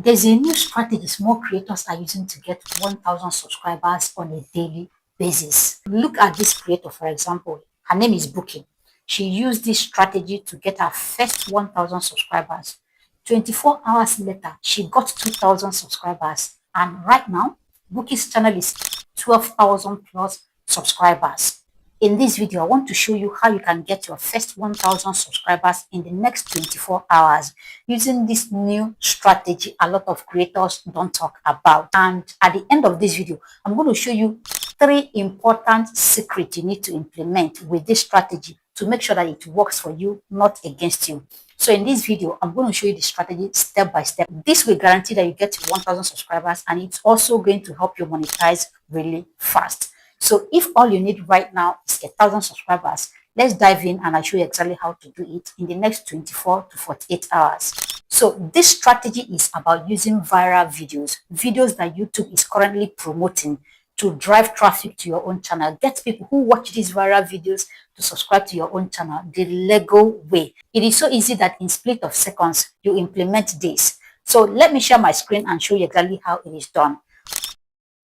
There's a new strategy small creators are using to get 1,000 subscribers on a daily basis. Look at this creator, for example. Her name is Booking. She used this strategy to get her first 1,000 subscribers. 24 hours later, she got 2,000 subscribers. And right now, Bookie's channel is 12,000 plus subscribers. In this video, I want to show you how you can get your first 1,000 subscribers in the next 24 hours using this new strategy a lot of creators don't talk about. And at the end of this video, I'm going to show you 3 important secrets you need to implement with this strategy to make sure that it works for you, not against you. So in this video, I'm going to show you the strategy step by step. This will guarantee that you get to 1,000 subscribers, and it's also going to help you monetize really fast. So if all you need right now is 1,000 subscribers, let's dive in and I'll show you exactly how to do it in the next 24 to 48 hours. So this strategy is about using viral videos that YouTube is currently promoting to drive traffic to your own channel. Get people who watch these viral videos to subscribe to your own channel the Lego way. It is so easy that in split of seconds, you implement this. So let me share my screen and show you exactly how it is done.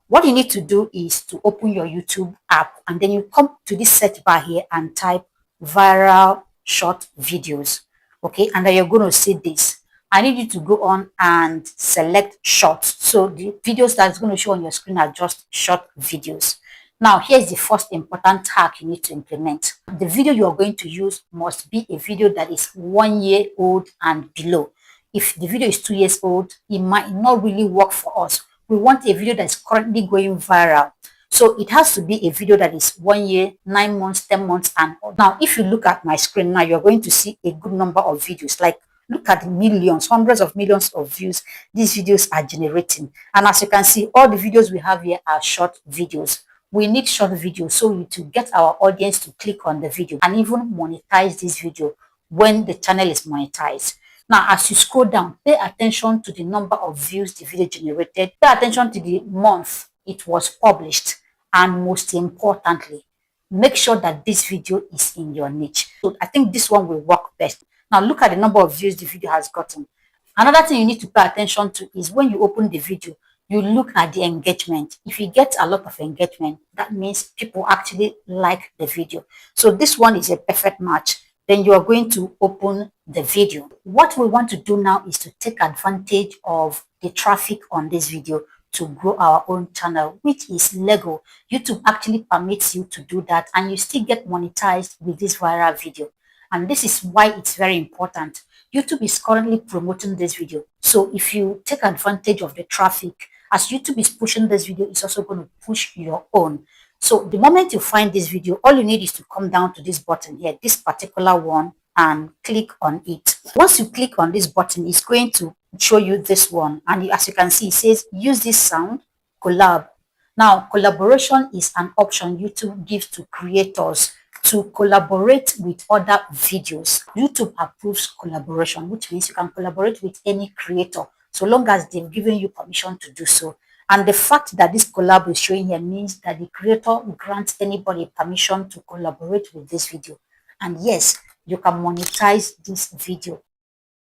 What you need to do is to open your YouTube app, and then you come to this search bar here and type viral short videos. Okay, and then you're going to see this. I need you to go on and select shorts. So the videos that's going to show on your screen are just short videos. Now, here's the first important hack you need to implement. The video you are going to use must be a video that is 1 year old and below. If the video is 2 years old, it might not really work for us. We want a video that's currently going viral. So it has to be a video that is 1 year, 9 months, 10 months. And now, if you look at my screen now, you're going to see a good number of videos. Like, look at the millions, hundreds of millions of views these videos are generating. And as you can see, all the videos we have here are short videos. We need short videos so to get our audience to click on the video and even monetize this video when the channel is monetized. Now, as you scroll down, pay attention to the number of views the video generated. Pay attention to the month it was published. And most importantly, make sure that this video is in your niche. So I think this one will work best. Now, look at the number of views the video has gotten. Another thing you need to pay attention to is when you open the video, you look at the engagement. If you get a lot of engagement, that means people actually like the video. So this one is a perfect match. Then you are going to open the video. What we want to do now is to take advantage of the traffic on this video to grow our own channel, which is Lego. YouTube actually permits you to do that, and you still get monetized with this viral video. And this is why it's very important. YouTube is currently promoting this video. So if you take advantage of the traffic, as YouTube is pushing this video, it's also going to push your own. So the moment you find this video, all you need is to come down to this button here, this particular one, and click on it. Once you click on this button, it's going to show you this one. And as you can see, it says use this sound, collab. Now, collaboration is an option YouTube gives to creators to collaborate with other videos. YouTube approves collaboration, which means you can collaborate with any creator so long as they've given you permission to do so. And the fact that this collab is showing here means that the creator grants anybody permission to collaborate with this video. And yes, you can monetize this video.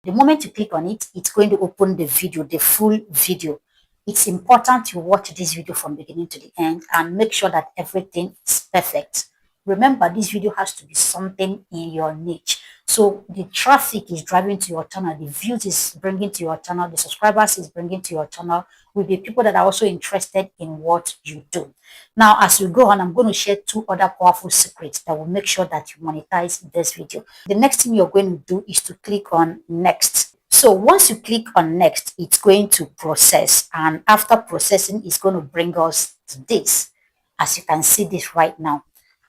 The moment you click on it, it's going to open the video, the full video. It's important you watch this video from beginning to the end and make sure that everything is perfect. Remember, this video has to be something in your niche. So the traffic is driving to your channel, the views is bringing to your channel, the subscribers is bringing to your channel will be people that are also interested in what you do. Now, as we go on, I'm going to share 2 other powerful secrets that will make sure that you monetize this video. The next thing you're going to do is to click on next. So once you click on next, it's going to process. And after processing, it's going to bring us to this. As you can see this right now.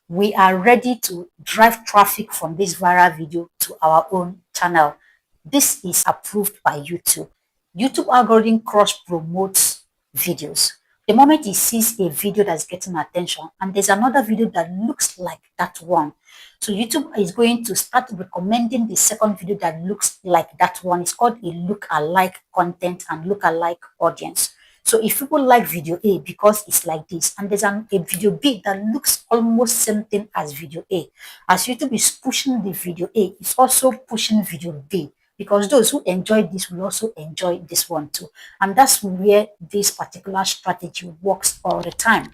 We are ready to drive traffic from this viral video to our own channel. This is approved by YouTube. YouTube algorithm cross promotes videos. The moment it sees a video that's getting attention and there's another video that looks like that one, so YouTube is going to start recommending the second video that looks like that one. It's called a look-alike content and look-alike audience. So if people like video A because it's like this, and there's a video B that looks almost same thing as video A, as YouTube is pushing the video A, it's also pushing video B. because those who enjoy this will also enjoy this one too. And that's where this particular strategy works all the time.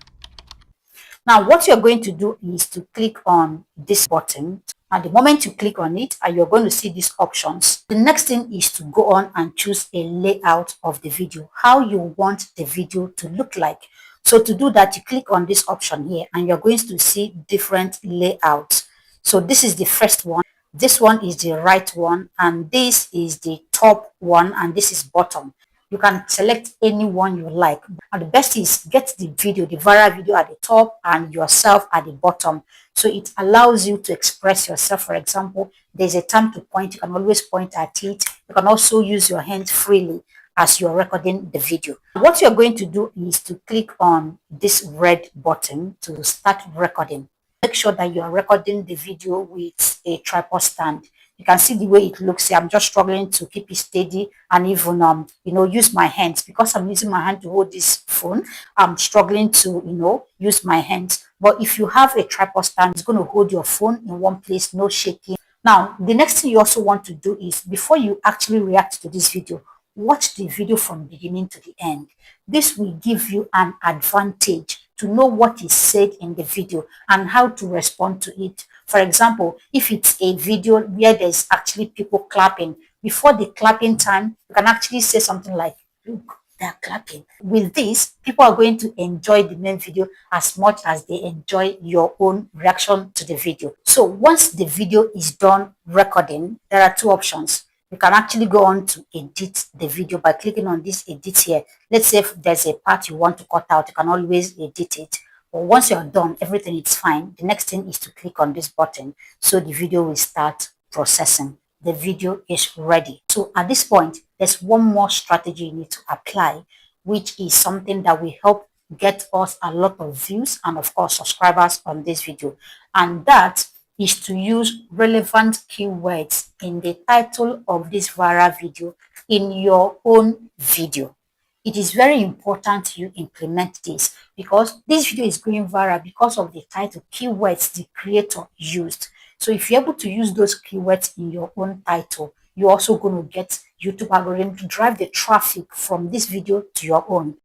Now, what you're going to do is to click on this button. And the moment you click on it, and you're going to see these options. The next thing is to go on and choose a layout of the video, how you want the video to look like. So to do that, you click on this option here, and you're going to see different layouts. So this is the first one. This one is the right one, and this is the top one, and this is bottom. You can select any one you like. And the best is get the video, the viral video at the top and yourself at the bottom. So it allows you to express yourself. For example, there's a time to point. You can always point at it. You can also use your hands freely as you're recording the video. What you're going to do is to click on this red button to start recording. Make sure that you are recording the video with a tripod stand. You can see the way it looks here. I'm just struggling to keep it steady and even use my hands. Because I'm using my hand to hold this phone, I'm struggling to use my hands. But if you have a tripod stand, it's going to hold your phone in one place, no shaking. Now, the next thing you also want to do is, before you actually react to this video, watch the video from beginning to the end. This will give you an advantage to know what is said in the video and how to respond to it. For example, if it's a video where there's actually people clapping, before the clapping time, you can actually say something like, look, they're clapping. With this, people are going to enjoy the main video as much as they enjoy your own reaction to the video. So once the video is done recording, there are two options. You can actually go on to edit the video by clicking on this edit here. Let's say if there's a part you want to cut out, you can always edit it. But once you're done, everything is fine. The next thing is to click on this button so the video will start processing. The video is ready. So at this point, there's one more strategy you need to apply, which is something that will help get us a lot of views and of course subscribers on this video. And that is to use relevant keywords in the title of this viral video in your own video. It is very important you implement this because this video is going viral because of the title, keywords the creator used. So if you're able to use those keywords in your own title, you're also going to get YouTube algorithm to drive the traffic from this video to your own.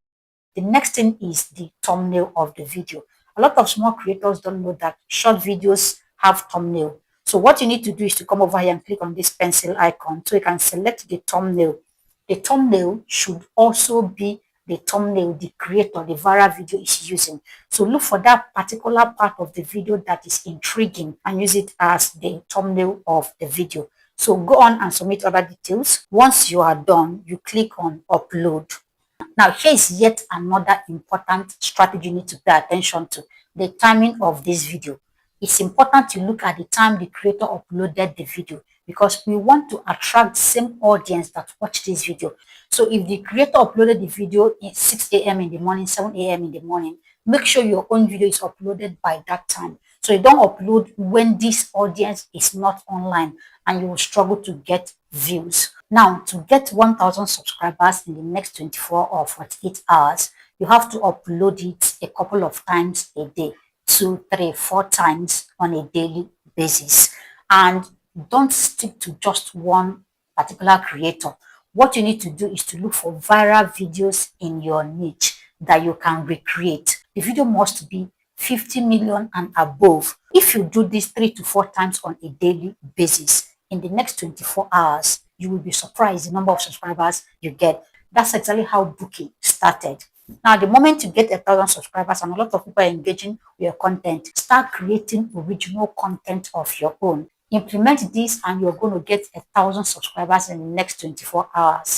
The next thing is the thumbnail of the video. A lot of small creators don't know that short videos have thumbnail. So what you need to do is to come over here and click on this pencil icon so you can select the thumbnail. The thumbnail should also be the thumbnail the creator, the viral video is using. So look for that particular part of the video that is intriguing and use it as the thumbnail of the video. So go on and submit other details. Once you are done, you click on upload. Now, here is yet another important strategy you need to pay attention to, the timing of this video. It's important to look at the time the creator uploaded the video because we want to attract the same audience that watch this video. So if the creator uploaded the video at 6 a.m. in the morning, 7 a.m. in the morning, make sure your own video is uploaded by that time. So you don't upload when this audience is not online and you will struggle to get views. Now, to get 1,000 subscribers in the next 24 or 48 hours, you have to upload it a couple of times a day, 2, 3, 4 times on a daily basis. And don't stick to just one particular creator. What you need to do is to look for viral videos in your niche that you can recreate. The video must be 50 million and above. If you do this 3 to 4 times on a daily basis, in the next 24 hours, you will be surprised the number of subscribers you get. That's exactly how Bookie started. Now, the moment you get 1,000 subscribers and a lot of people are engaging with your content, start creating original content of your own. Implement this and you're going to get 1,000 subscribers in the next 24 hours.